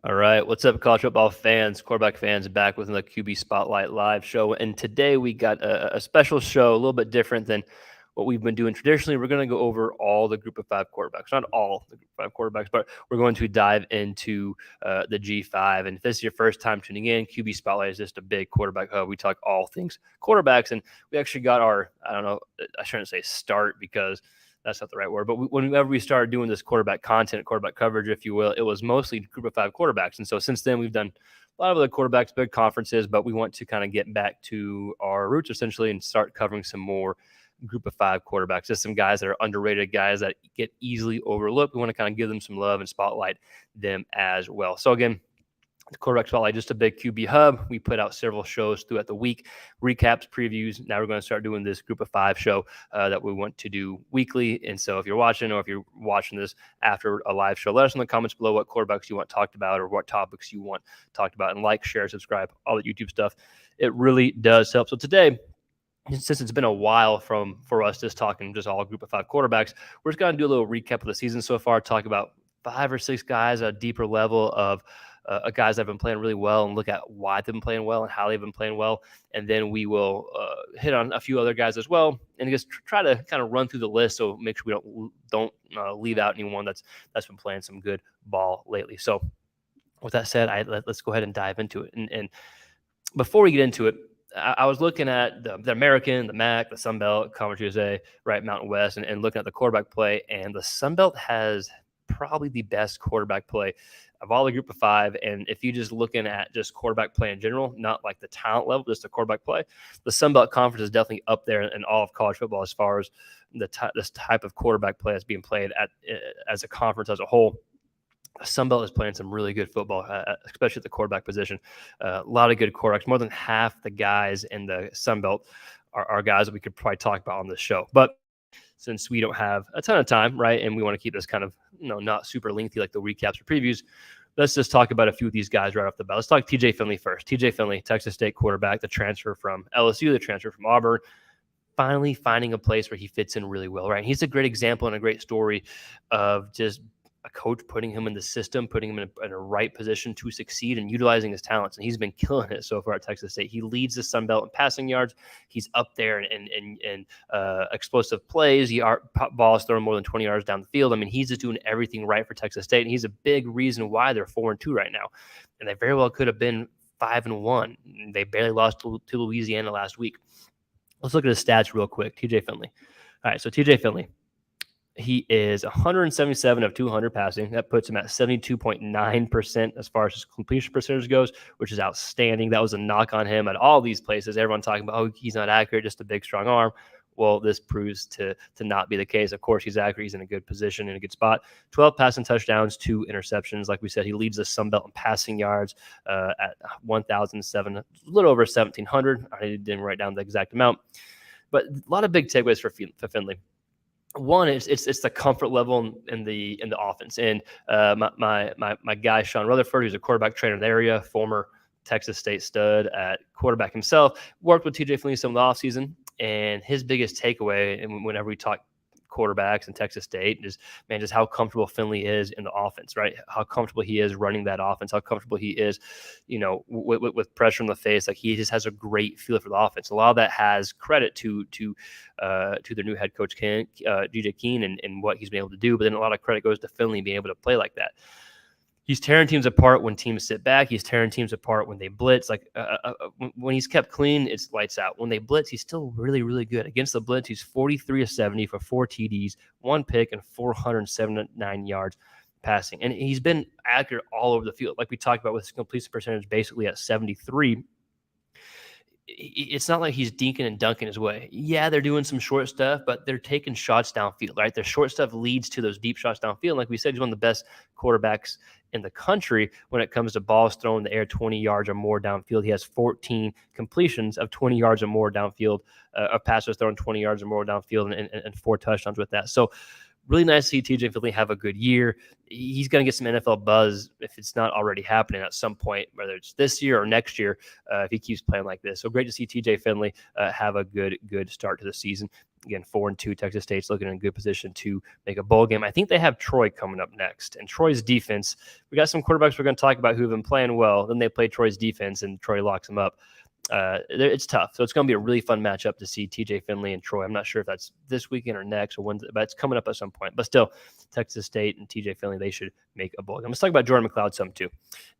All right, what's up, college football fans, quarterback fans? Back with another QB Spotlight live show, and today we got a special show, a little bit different than what we've been doing traditionally. We're going to go over all the Group of Five quarterbacks, not all the Group of Five quarterbacks, but we're going to dive into the G5. And if this is your first time tuning in, QB Spotlight is just a big quarterback hub. We talk all things quarterbacks, and we actually got our I don't know, I shouldn't say start because that's not the right word, but whenever we started doing this quarterback content, quarterback coverage, if you will, it was mostly Group of Five quarterbacks. And so since then, we've done a lot of other quarterbacks, big conferences, but we want to kind of get back to our roots essentially and start covering some more Group of Five quarterbacks. Just some guys that are underrated, guys that get easily overlooked. We want to kind of give them some love and spotlight them as well. So again, the quarterback spotlight, just a big QB hub. We put out several shows throughout the week, recaps, previews. Now we're going to start doing this Group of Five show that we want to do weekly. And so if you're watching, or if you're watching this after a live show, let us in the comments below what quarterbacks you want talked about or what topics you want talked about. And like, share, subscribe, all the YouTube stuff. It really does help. So today, since it's been a while for us just talking just all Group of Five quarterbacks, we're just going to do a little recap of the season so far, talk about 5 or 6 guys at a deeper level of guys that have been playing really well and look at why they've been playing well and how they've been playing well. And then we will hit on a few other guys as well and just try to kind of run through the list so make sure we don't leave out anyone that's been playing some good ball lately. So with that said, let's go ahead and dive into it. And before we get into it, I was looking at the American, the MAC, the Sun Belt, Conference USA, right, Mountain West, and looking at the quarterback play. And the Sun Belt has probably the best quarterback play of all the Group of Five. And if you're just looking at just quarterback play in general, not like the talent level, just the quarterback play, the Sun Belt Conference is definitely up there in all of college football as far as this type of quarterback play that's being played at as a conference as a whole. Sun Belt is playing some really good football, especially at the quarterback position. A lot of good quarterbacks. More than half the guys in the Sun Belt are guys that we could probably talk about on this show. But since we don't have a ton of time, right, and we want to keep this kind of not super lengthy like the recaps or previews, let's just talk about a few of these guys right off the bat. Let's talk TJ Finley first. TJ Finley, Texas State quarterback, the transfer from LSU, the transfer from Auburn, finally finding a place where he fits in really well, right? And he's a great example and a great story of just a coach putting him in the system, putting him in a right position to succeed and utilizing his talents. And he's been killing it so far at Texas State. He leads the Sun Belt in passing yards. He's up there in explosive plays. He balls thrown more than 20 yards down the field. I mean, he's just doing everything right for Texas State. And he's a big reason why they're 4-2 right now. And they very well could have been 5-1. They barely lost to Louisiana last week. Let's look at his stats real quick. TJ Finley. All right, so TJ Finley. He is 177 of 200 passing. That puts him at 72.9% as far as his completion percentage goes, which is outstanding. That was a knock on him at all these places. Everyone talking about, oh, he's not accurate, just a big, strong arm. Well, this proves to not be the case. Of course, he's accurate. He's in a good position, in a good spot. 12 passing touchdowns, 2 interceptions. Like we said, he leads the Sun Belt in passing yards at 1,007, a little over 1,700. I didn't write down the exact amount. But a lot of big takeaways for Finley. One is it's the comfort level in the offense. And my guy Sean Rutherford, who's a quarterback trainer in the area, former Texas State stud at quarterback himself, worked with TJ Finley some of the offseason. And his biggest takeaway, and whenever we talk quarterbacks in Texas State, is just how comfortable Finley is in the offense, right? How comfortable he is running that offense, how comfortable he is, with pressure in the face. Like, he just has a great feel for the offense. A lot of that has credit to their new head coach DJ Keen and what he's been able to do, but then a lot of credit goes to Finley being able to play like that. He's tearing teams apart when teams sit back. He's tearing teams apart when they blitz. Like when he's kept clean, it's lights out. When they blitz, he's still really, really good. Against the blitz, he's 43 of 70 for 4 TDs, 1 pick, and 479 yards passing. And he's been accurate all over the field. Like we talked about with his completion percentage basically at 73. It's not like he's dinking and dunking his way. Yeah, they're doing some short stuff, but they're taking shots downfield, right? Their short stuff leads to those deep shots downfield. Like we said, he's one of the best quarterbacks in the country when it comes to balls thrown in the air 20 yards or more downfield. He has 14 completions of 20 yards or more downfield, of passes thrown 20 yards or more downfield, and 4 touchdowns with that. So really nice to see TJ Finley have a good year. He's going to get some NFL buzz if it's not already happening at some point, whether it's this year or next year, if he keeps playing like this. So great to see TJ Finley have a good start to the season. Again, 4-2. Texas State's looking in a good position to make a bowl game. I think they have Troy coming up next, and Troy's defense. We got some quarterbacks we're going to talk about who have been playing well. Then they play Troy's defense, and Troy locks them up. It's tough. So it's going to be a really fun matchup to see TJ Finley and Troy. I'm not sure if that's this weekend or next or when, but it's coming up at some point. But still, Texas State and TJ Finley, they should make a bowl game. Let's talk about Jordan McCloud some too.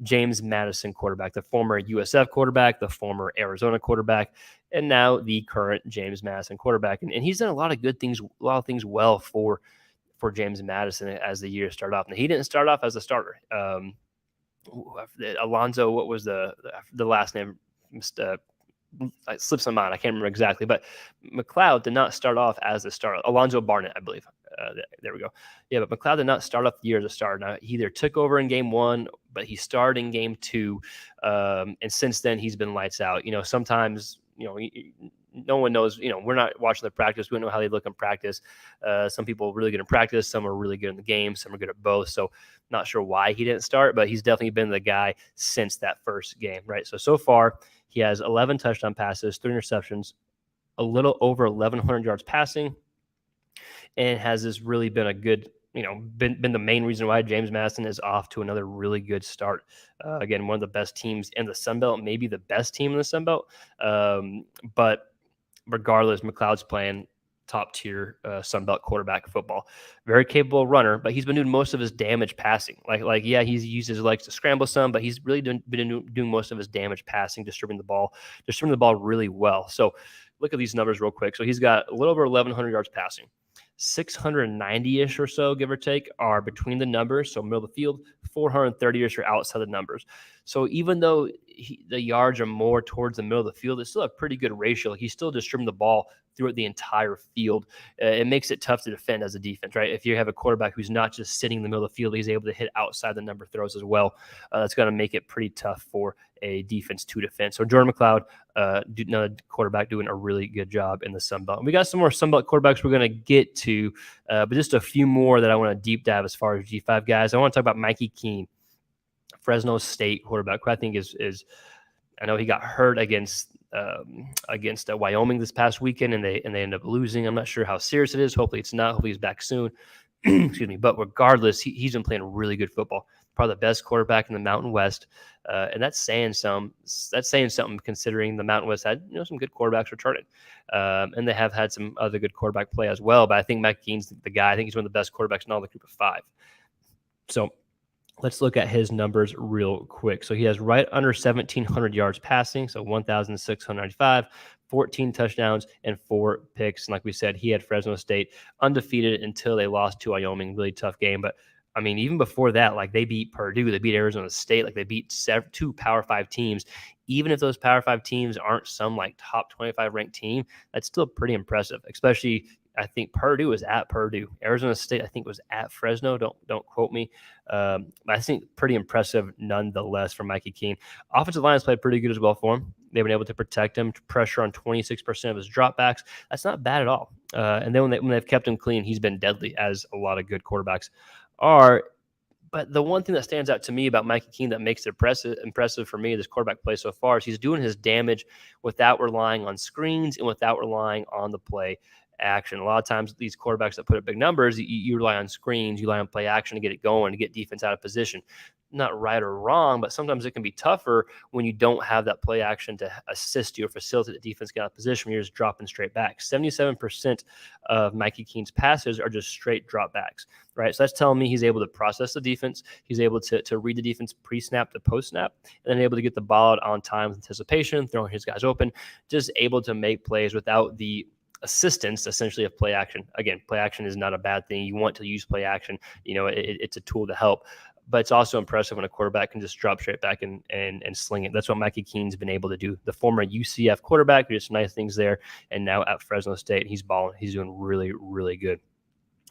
James Madison quarterback, the former USF quarterback, the former Arizona quarterback, and now the current James Madison quarterback. And he's done a lot of good things, well for James Madison as the year started off. And he didn't start off as a starter. Alonzo, what was the last name? It slips my mind. I can't remember exactly, but McCloud did not start off as a starter. Alonzo Barnett, I believe. There we go. Yeah, but McCloud did not start off the year as a starter. Now, he either took over in game 1, but he started in game 2, and since then he's been lights out. Sometimes no one knows. We're not watching the practice. We don't know how they look in practice. Some people are really good in practice. Some are really good in the game. Some are good at both. So not sure why he didn't start, but he's definitely been the guy since that first game, right? So far, he has 11 touchdown passes, 3 interceptions, a little over 1,100 yards passing, and has this really been a good, been the main reason why James Madison is off to another really good start. Again, one of the best teams in the Sun Belt, maybe the best team in the Sun Belt. But regardless, McCloud's playing top-tier Sun Belt quarterback football. Very capable runner, but he's been doing most of his damage passing. Yeah, he's used his legs to scramble some, but he's really been doing most of his damage passing, distributing the ball really well. So look at these numbers real quick. So he's got a little over 1,100 yards passing. 690-ish or so, give or take, are between the numbers, so middle of the field. 430-ish are outside the numbers. So even though the yards are more towards the middle of the field, it's still a pretty good ratio. He's still distributing the ball throughout the entire field. It makes it tough to defend as a defense, right? If you have a quarterback who's not just sitting in the middle of the field, he's able to hit outside the number throws as well. That's going to make it pretty tough for a defense to defend. So Jordan McCloud, another quarterback, doing a really good job in the Sun Belt. And we got some more Sun Belt quarterbacks we're going to get to, but just a few more that I want to deep dive as far as G5 guys. I want to talk about Mikey Keene, Fresno State quarterback, who I think is I know he got hurt against Wyoming this past weekend, and they end up losing. I'm not sure how serious it is. Hopefully it's not. Hopefully he's back soon. Excuse me. But regardless, he's been playing really good football. Probably the best quarterback in the Mountain West, and that's saying something considering the Mountain West had some good quarterbacks returning, and they have had some other good quarterback play as well. But I think Mike Keene's the guy. I think he's one of the best quarterbacks in all the group of 5. So let's look at his numbers real quick. So he has right under 1,700 yards passing, so 1,695, 14 touchdowns, and 4 picks. And like we said, he had Fresno State undefeated until they lost to Wyoming. Really tough game. But, I mean, even before that, they beat Purdue, they beat Arizona State, they beat 2 Power 5 teams. Even if those Power 5 teams aren't some, top 25 ranked team, that's still pretty impressive, especially – I think Purdue was at Purdue. Arizona State, I think, was at Fresno. Don't quote me. But I think pretty impressive nonetheless for Mikey Keene. Offensive line has played pretty good as well for him. They've been able to protect him, to pressure on 26% of his dropbacks. That's not bad at all. And then when they've kept him clean, he's been deadly, as a lot of good quarterbacks are. But the one thing that stands out to me about Mikey Keene that makes it impressive for me, this quarterback play so far, is he's doing his damage without relying on screens and without relying on the play action. A lot of times these quarterbacks that put up big numbers, you rely on screens, you rely on play action to get it going, to get defense out of position. Not right or wrong, but sometimes it can be tougher when you don't have that play action to assist you or facilitate the defense get out of position when you're just dropping straight back. 77% of Mikey Keene's passes are just straight drop backs, right? So that's telling me he's able to process the defense. He's able to read the defense pre-snap to post-snap, and then able to get the ball out on time with anticipation, throwing his guys open, just able to make plays without the assistance essentially of play action. Again, play action is not a bad thing. You want to use play action. It's a tool to help, but it's also impressive when a quarterback can just drop straight back and sling it. That's what Mikey Keene's been able to do. The former UCF quarterback, who did some nice things there, and now at Fresno State, he's balling. He's doing really, really good.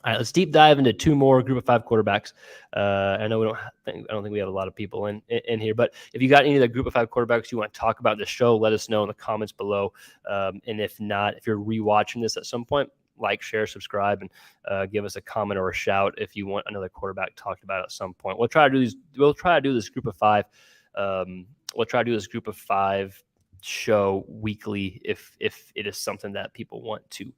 All right, let's deep dive into 2 more group of 5 quarterbacks. I know I don't think we have a lot of people in here, but if you got any of the group of 5 quarterbacks you want to talk about in the show, let us know in the comments below. And if not, if you're rewatching this at some point, like, share, subscribe, and give us a comment or a shout if you want another quarterback talked about at some point. We'll try to do this group of 5. We'll try to do this group of 5 show weekly if it is something that people want to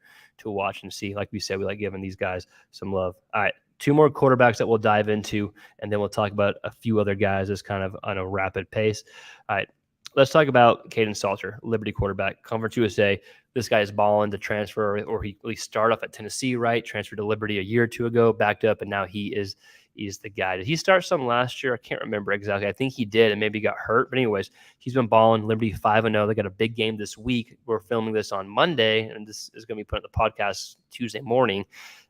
watch and see. Like we said, we like giving these guys some love. All right, two more quarterbacks that we'll dive into, and then we'll talk about a few other guys as kind of on a rapid pace. All right, let's talk about Kaidon Salter, Liberty quarterback, Conference USA. This guy is balling to transfer, or he at least started off at Tennessee, right? Transferred to Liberty a year or two ago, backed up, and now he's the guy. Did he start some last year? I can't remember exactly. I think he did, and maybe got hurt. But anyways, he's been balling. Liberty 5-0. They got a big game this week. We're filming this on Monday, and this is going to be put on the podcast Tuesday morning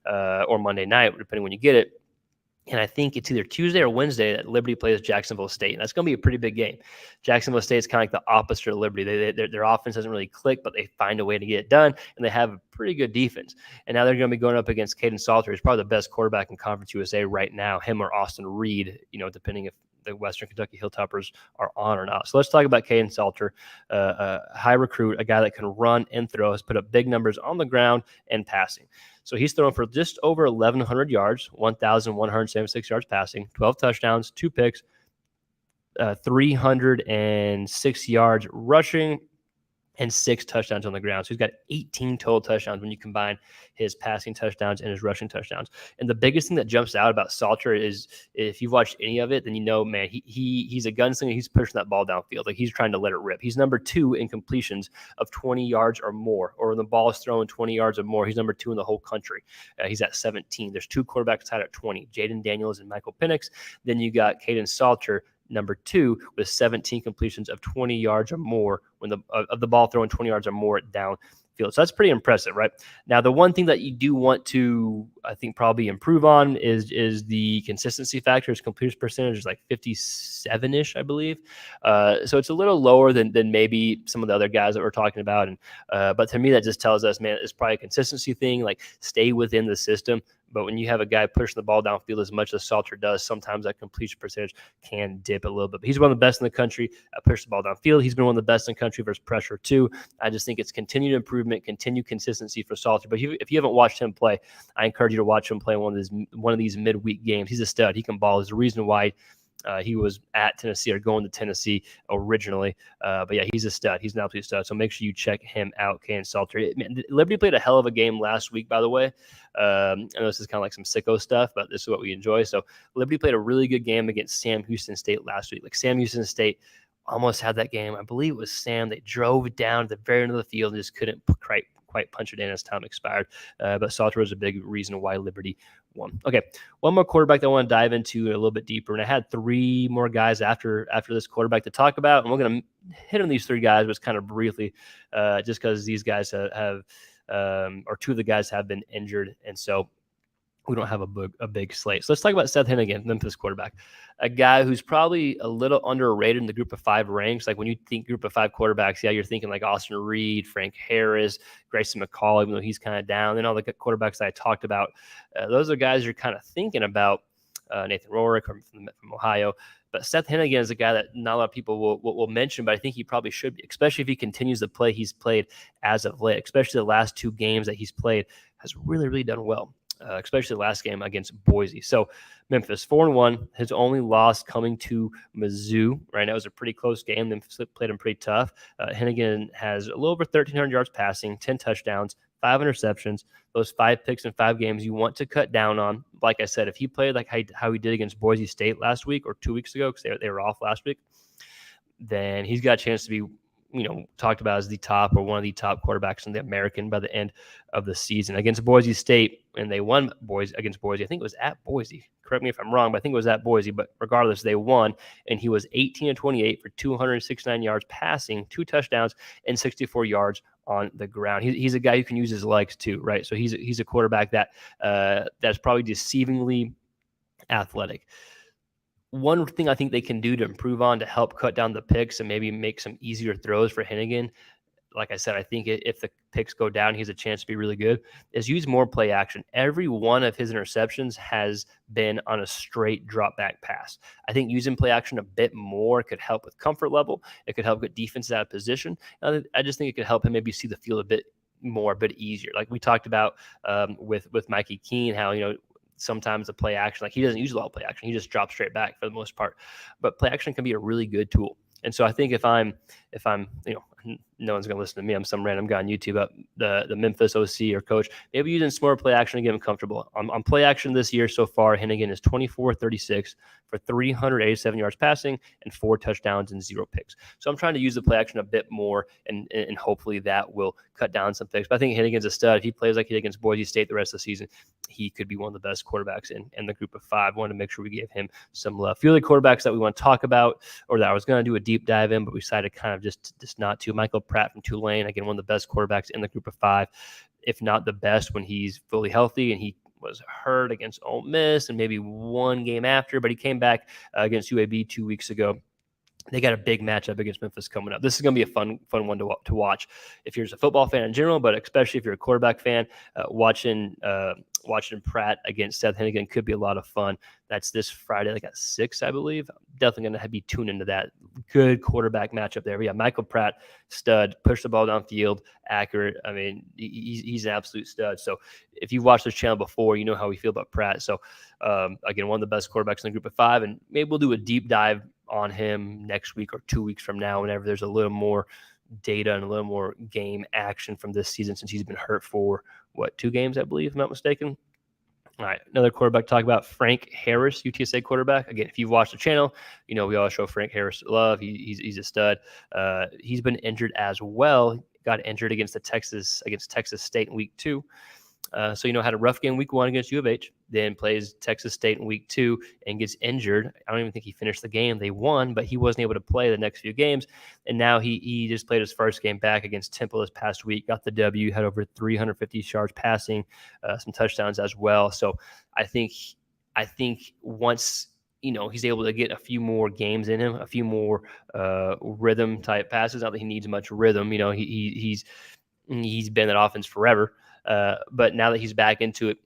or Monday night, depending when you get it. And I think it's either Tuesday or Wednesday that Liberty plays Jacksonville State. And that's going to be a pretty big game. Jacksonville State is kind of like the opposite of Liberty. Their offense doesn't really click, but they find a way to get it done. And they have a pretty good defense. And now they're going to be going up against Kaidon Salter. He's probably the best quarterback in Conference USA right now, him or Austin Reed, depending if the Western Kentucky Hilltoppers are on or not. So let's talk about Kaidon Salter, a high recruit, a guy that can run and throw, has put up big numbers on the ground and passing. So he's thrown for just over 1,100 yards, 1,176 yards passing, 12 touchdowns, 2 picks, 306 yards rushing, and 6 touchdowns on the ground. So he's got 18 total touchdowns when you combine his passing touchdowns and his rushing touchdowns. And the biggest thing that jumps out about Salter is, if you've watched any of it, then man, he's a gunslinger. He's pushing that ball downfield. Like, he's trying to let it rip. He's number 2 in completions of 20 yards or more, or when the ball is thrown 20 yards or more. He's number 2 in the whole country. He's at 17. There's 2 quarterbacks tied at 20, Jaden Daniels and Michael Penix. Then you got Kaidon Salter, number 2, with 17 completions of 20 yards or more of the ball thrown 20 yards or more downfield. So that's pretty impressive, right? Now, the one thing that you do want to, I think, probably improve on is the consistency factor. His completion percentage is like 57-ish, I believe. So it's a little lower than maybe some of the other guys that we're talking about. And but to me, that just tells us, man, it's probably a consistency thing. Like, stay within the system. But when you have a guy pushing the ball downfield as much as Salter does, sometimes that completion percentage can dip a little bit. But he's one of the best in the country at pushing the ball downfield. He's been one of the best in the country versus pressure too. I just think it's continued improvement, continued consistency for Salter. But if you haven't watched him play, I encourage you to watch him play one of these midweek games. He's a stud. He can ball. There's a reason why he was at Tennessee, or going to Tennessee originally. But yeah, he's a stud. He's an absolute stud. So make sure you check him out, Kaidon Salter. Liberty played a hell of a game last week, by the way. I know this is kind of like some sicko stuff, but this is what we enjoy. So Liberty played a really good game against Sam Houston State last week. Like, Sam Houston State almost had that game. I believe it was Sam. They drove down to the very end of the field and just couldn't quite punch it in as time expired. But Salter was a big reason why Liberty won. Okay, one more quarterback that I want to dive into a little bit deeper. And I had 3 more guys after this quarterback to talk about. And we're going to hit on these 3 guys, but kind of briefly, just because these guys have or 2 of the guys have been injured. And so we don't have a big slate. So let's talk about Seth Henigan, Memphis quarterback, a guy who's probably a little underrated in the group of 5 ranks. Like, when you think group of 5 quarterbacks, yeah, you're thinking like Austin Reed, Frank Harris, Grayson McCall, even though he's kind of down. Then all the quarterbacks that I talked about, those are guys you're kind of thinking about. Nathan Rorick from Ohio. But Seth Henigan is a guy that not a lot of people will mention, but I think he probably should be, especially if he continues to play he's played as of late, especially the last 2 games that he's played, has really, really done well. Especially the last game against Boise. So Memphis 4-1, his only loss coming to Mizzou. Right now, it was a pretty close game. Memphis played him pretty tough. Henigan has a little over 1,300 yards passing, 10 touchdowns, 5 interceptions. Those 5 picks in 5 games you want to cut down on. Like I said, if he played like how he did against Boise State last week or 2 weeks ago, because they were off last week, then he's got a chance to be talked about as the top or one of the top quarterbacks in the American by the end of the season. Against Boise State, and they won against Boise. I think it was at Boise. Correct me if I'm wrong, but I think it was at Boise. But regardless, they won, and he was 18-28 for 269 yards passing, 2 touchdowns, and 64 yards on the ground. He's a guy who can use his legs too, right? So he's a quarterback that's probably deceivingly athletic. One thing I think they can do to improve on to help cut down the picks and maybe make some easier throws for Henigan, like I said, I think if the picks go down, he has a chance to be really good, is use more play action. Every one of his interceptions has been on a straight drop back pass. I think using play action a bit more could help with comfort level. It could help get defenses out of position. I just think it could help him maybe see the field a bit easier. Like we talked about with Mikey Keene, how, sometimes the play action, like he doesn't use a lot of play action. He just drops straight back for the most part. But play action can be a really good tool. And so I think if I'm no one's going to listen to me. I'm some random guy on YouTube about the Memphis OC or coach. Maybe using some more play action to get him comfortable. On play action this year so far, Hennigan is 24-36 for 387 yards passing and 4 touchdowns and 0 picks. So I'm trying to use the play action a bit more, and hopefully that will cut down some picks. But I think Hennigan's a stud. If he plays like he did against Boise State the rest of the season, he could be one of the best quarterbacks in the group of 5. Wanted to make sure we gave him some love. A few other quarterbacks that we want to talk about, or that I was going to do a deep dive in, but we decided kind of just not to. Michael Pratt from Tulane, again, one of the best quarterbacks in the group of 5, if not the best when he's fully healthy, and he was hurt against Ole Miss and maybe one game after, but he came back against UAB 2 weeks ago. They got a big matchup against Memphis coming up. This is going to be a fun one to watch if you're just a football fan in general, but especially if you're a quarterback fan. Watching Pratt against Seth Hennigan could be a lot of fun. That's this Friday, like at 6, I believe. I'm definitely going to be tuned into that. Good quarterback matchup there. But yeah, Michael Pratt, stud, push the ball downfield, accurate. I mean, he's an absolute stud. So if you've watched this channel before, you know how we feel about Pratt. So again, one of the best quarterbacks in the group of 5, and maybe we'll do a deep dive on him next week or 2 weeks from now, whenever there's a little more data and a little more game action from this season, since he's been hurt for 2 games, I believe, if I'm not mistaken. All right, another quarterback to talk about, Frank Harris, UTSA quarterback. Again, if you've watched the channel, you know we always show Frank Harris love. He's a stud. He's been injured as well. Got injured against Texas State in week 2. So, had a rough game week 1 against U of H, then plays Texas State in week 2 and gets injured. I don't even think he finished the game. They won, but he wasn't able to play the next few games. And now he just played his first game back against Temple this past week, got the W, had over 350 yards passing, some touchdowns as well. So I think once he's able to get a few more games in him, a few more rhythm type passes. Not that he needs much rhythm. He's been that offense forever. But now that he's back into it,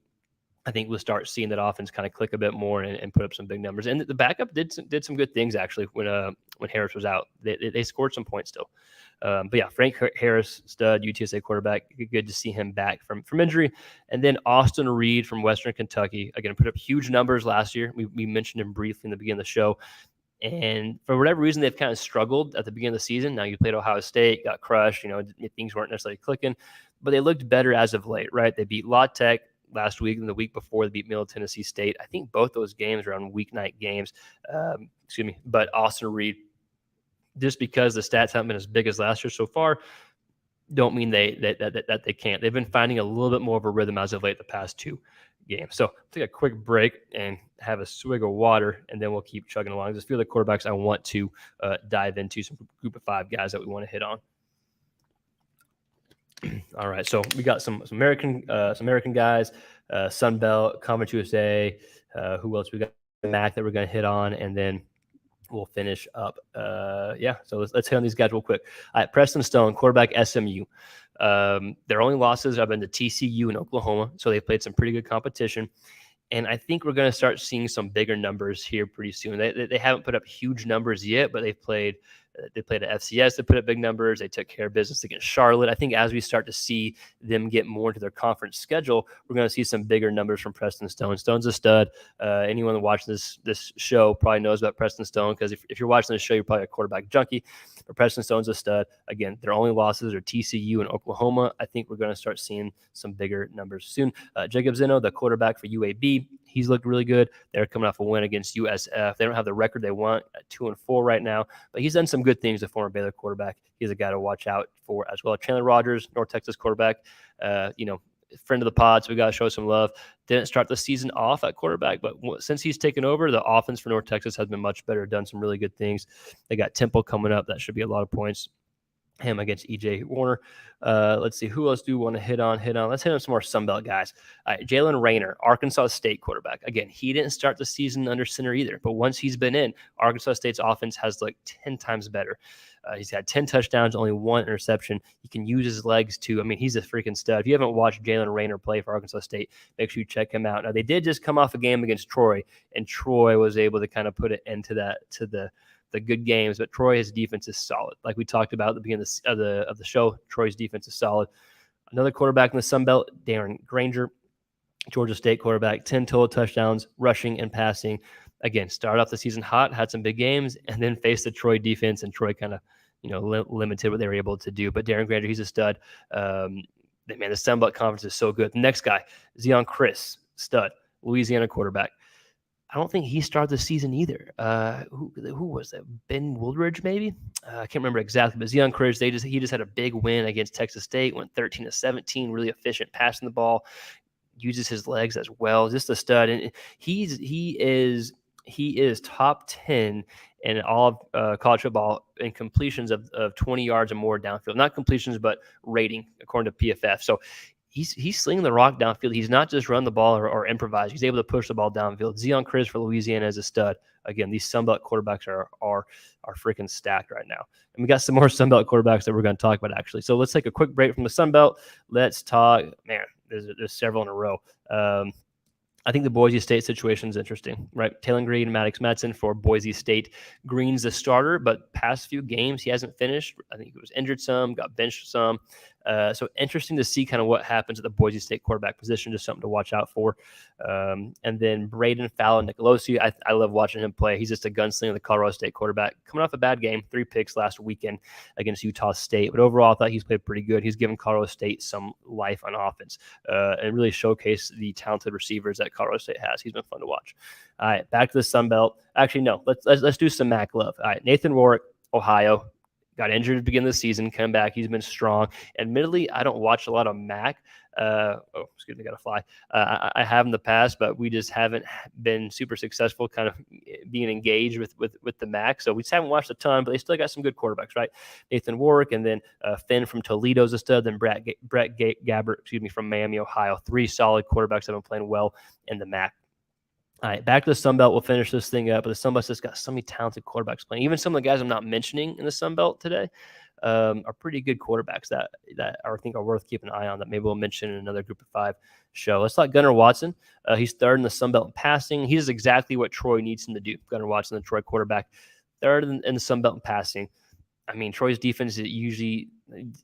I think we'll start seeing that offense kind of click a bit more and put up some big numbers. And the backup did some good things actually when Harris was out. They scored some points still. But yeah, Frank Harris, stud, UTSA quarterback. Good to see him back from injury. And then Austin Reed from Western Kentucky, again, put up huge numbers last year. We mentioned him briefly in the beginning of the show. And for whatever reason, they've kind of struggled at the beginning of the season. Now you played Ohio State, got crushed. Things weren't necessarily clicking, but they looked better as of late, right? They beat La Tech last week, and the week before they beat Middle Tennessee State. I think both those games are on weeknight games. But Austin Reed, just because the stats haven't been as big as last year so far, don't mean that they can't. They've been finding a little bit more of a rhythm as of late the past 2 games. So take a quick break and have a swig of water, and then we'll keep chugging along. There's a few of the quarterbacks I want to dive into, some group of 5 guys that we want to hit on. All right, so we got some American guys, Sun Belt, Conference USA. Who else we got? Mac that we're going to hit on, and then we'll finish up. So let's hit on these guys real quick. All right, Preston Stone, quarterback, SMU. Their only losses have been to TCU and Oklahoma, so they played some pretty good competition. And I think we're going to start seeing some bigger numbers here pretty soon. They haven't put up huge numbers yet, but they've played at FCS. They put up big numbers. They took care of business against Charlotte. I think as we start to see them get more into their conference schedule, we're going to see some bigger numbers from Preston Stone. Stone's a stud. Anyone watching this show probably knows about Preston Stone, because if you're watching this show, you're probably a quarterback junkie. But Preston Stone's a stud. Again, their only losses are TCU and Oklahoma. I think we're going to start seeing some bigger numbers soon. Jacob Zeno, the quarterback for UAB, he's looked really good. They're coming off a win against USF. They don't have the record they want at 2-4 right now, but he's done some good things. The former Baylor quarterback, he's a guy to watch out for as well. Chandler Rogers, North Texas quarterback, friend of the pod, so we got to show some love. Didn't start the season off at quarterback, but since he's taken over, the offense for North Texas has been much better, done some really good things. They got Temple coming up. That should be a lot of points. Him against EJ Warner. Let's see, who else do we want to hit on? Let's hit on some more Sunbelt guys. All right, Jalen Rayner, Arkansas State quarterback. Again, he didn't start the season under center either, but once he's been in, Arkansas State's offense has 10 times better. He's had 10 touchdowns, only 1 interception. He can use his legs too. I mean, he's a freaking stud. If you haven't watched Jalen Rayner play for Arkansas State, make sure you check him out. Now, they did just come off a game against Troy, and Troy was able to kind of put it into the good games, but Troy's defense is solid. Like we talked about at the beginning of the show, Troy's defense is solid. Another quarterback in the Sun Belt, Darren Granger, Georgia State quarterback, 10 total touchdowns, rushing and passing. Again, started off the season hot, had some big games, and then faced the Troy defense, and Troy kind of, limited what they were able to do. But Darren Granger, he's a stud. Man, the Sun Belt Conference is so good. The next guy, Zeon Chriss, stud, Louisiana quarterback. I don't think he started the season either. Who was that? Ben Woolridge, maybe? I can't remember exactly. But Zeon Chriss, he just had a big win against Texas State. Went 13-17, really efficient passing the ball, uses his legs as well. Just a stud, and he is top 10 in all of college football in completions of 20 yards or more downfield. Not completions, but rating according to PFF. So he's slinging the rock downfield. He's not just run the ball or improvise. He's able to push the ball downfield. Zeon Chriss for Louisiana is a stud. Again, these Sunbelt quarterbacks are freaking stacked right now. And we got some more Sunbelt quarterbacks that we're going to talk about, actually. So let's take a quick break from the Sunbelt. Let's talk, man, there's several in a row. I think the Boise State situation is interesting, right? Taylor Green and Maddox Madsen for Boise State. Green's the starter, but past few games he hasn't finished. I think he was injured some, got benched some. So interesting to see kind of what happens at the Boise State quarterback position, just something to watch out for. And then Braden Fallon Nicolosi, I love watching him play. He's just a gunslinger, the Colorado State quarterback. Coming off a bad game, 3 picks last weekend against Utah State. But overall, I thought he's played pretty good. He's given Colorado State some life on offense and really showcased the talented receivers that Colorado State has. He's been fun to watch. All right, back to the Sun Belt. Actually, no, let's do some MAC love. All right, Nathan Rourke, Ohio. Got injured at the beginning of the season, come back. He's been strong. Admittedly, I don't watch a lot of MAC. Excuse me, got to fly. I have in the past, but we just haven't been super successful kind of being engaged with the MAC. So we just haven't watched a ton, but they still got some good quarterbacks, right? Nathan Warwick, and then Finn from Toledo's a stud, then Brett Gabbert, from Miami, Ohio. 3 solid quarterbacks that have been playing well in the MAC. All right, back to the Sun Belt. We'll finish this thing up. But the Sun Belt just got so many talented quarterbacks playing. Even some of the guys I'm not mentioning in the Sun Belt today are pretty good quarterbacks that I think are worth keeping an eye on, that maybe we'll mention in another Group of 5 show. Let's talk Gunnar Watson. He's third in the Sun Belt in passing. He does exactly what Troy needs him to do. Gunnar Watson, the Troy quarterback, third in the Sun Belt in passing. I mean, Troy's defense usually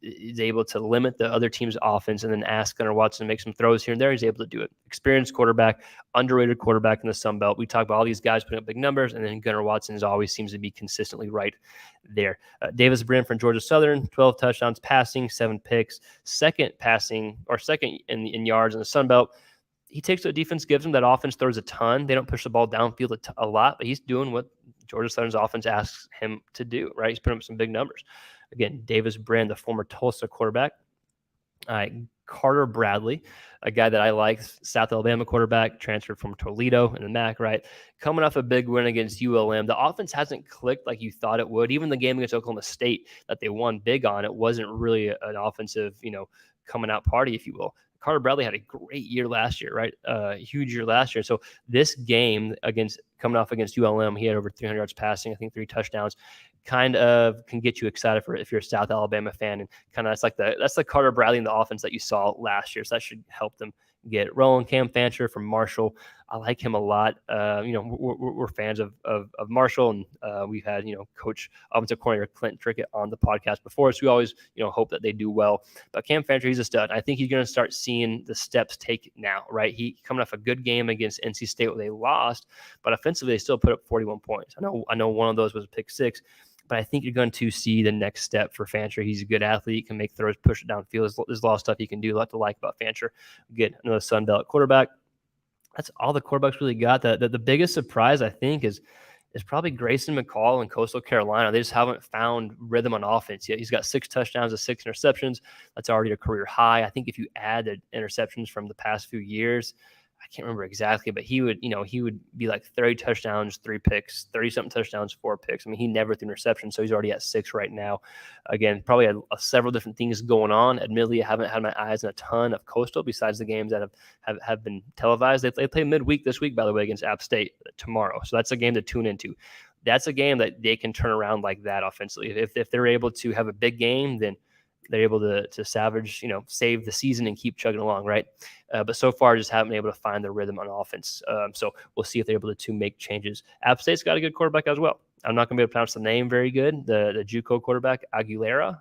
is able to limit the other team's offense and then ask Gunnar Watson to make some throws here and there. He's able to do it. Experienced quarterback, underrated quarterback in the Sun Belt. We talk about all these guys putting up big numbers, and then Gunnar Watson always seems to be consistently right there. Davis Brin from Georgia Southern, 12 touchdowns passing, 7 picks, second in yards in the Sun Belt. He takes what defense gives him. That offense throws a ton. They don't push the ball downfield a lot, but he's doing what Georgia Southern's offense asks him to do, right? He's putting up some big numbers. Again, Davis Brin, the former Tulsa quarterback. Carter Bradley, a guy that I like, South Alabama quarterback, transferred from Toledo in the MAC, right? Coming off a big win against ULM. The offense hasn't clicked like you thought it would. Even the game against Oklahoma State that they won big on, it wasn't really an offensive, coming out party, if you will. Carter Bradley had a great year last year, right? Huge year last year. So this game coming off against ULM, he had over 300 yards passing, I think 3 touchdowns. Kind of can get you excited for it if you're a South Alabama fan, and kind of that's the Carter Bradley in the offense that you saw last year. So that should help them get rolling. Cam Fancher from Marshall, I like him a lot. We're fans of Marshall, and we've had Coach offensive coordinator Clint Trickett on the podcast before, so we always hope that they do well. But Cam Fancher, he's a stud. I think he's going to start seeing the steps take now, right? He coming off a good game against NC State where they lost, but offensively they still put up 41 points. I know one of those was a pick 6. But I think you're going to see the next step for Fancher. He's a good athlete, can make throws, push it downfield. There's a lot of stuff he can do. A lot to like about Fancher. Get another Sun Belt quarterback. That's all the quarterbacks really got. The biggest surprise, I think, is probably Grayson McCall in Coastal Carolina. They just haven't found rhythm on offense yet. He's got 6 touchdowns and 6 interceptions. That's already a career high. I think if you add the interceptions from the past few years, I can't remember exactly, but he would be like 30 touchdowns, 3 picks, 30-something touchdowns, 4 picks. I mean, he never threw interception, so he's already at 6 right now. Again, probably had several different things going on. Admittedly, I haven't had my eyes on a ton of Coastal besides the games that have been televised. They play midweek this week, by the way, against App State tomorrow. So that's a game to tune into. That's a game that they can turn around like that offensively. If they're able to have a big game, then they're able to salvage, save the season and keep chugging along, right? But so far, just haven't been able to find their rhythm on offense. So we'll see if they're able to make changes. App State's got a good quarterback as well. I'm not going to be able to pronounce the name very good. The JUCO quarterback, Aguilar.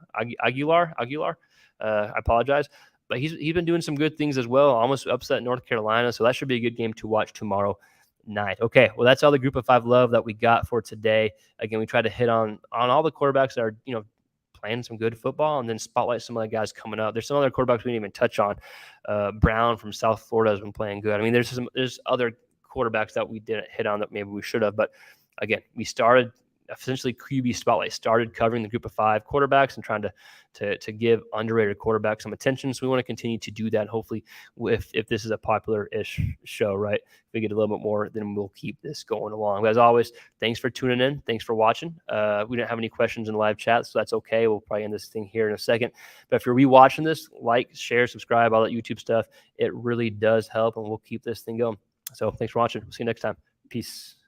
I apologize. But he's been doing some good things as well. Almost upset North Carolina. So that should be a good game to watch tomorrow night. Okay, well, that's all the Group of 5 love that we got for today. Again, we tried to hit on all the quarterbacks that are, playing some good football, and then spotlight some of the guys coming up. There's some other quarterbacks we didn't even touch on. Brown from South Florida has been playing good. I mean, there's other quarterbacks that we didn't hit on that maybe we should have. But again, we started essentially QB Spotlight, started covering the group of 5 quarterbacks and trying to give underrated quarterbacks some attention. So we want to continue to do that. Hopefully, if this is a popular-ish show, right, if we get a little bit more, then we'll keep this going along. But as always, thanks for tuning in. Thanks for watching. We didn't have any questions in the live chat, so that's okay. We'll probably end this thing here in a second. But if you're rewatching this, like, share, subscribe, all that YouTube stuff. It really does help, and we'll keep this thing going. So thanks for watching. We'll see you next time. Peace.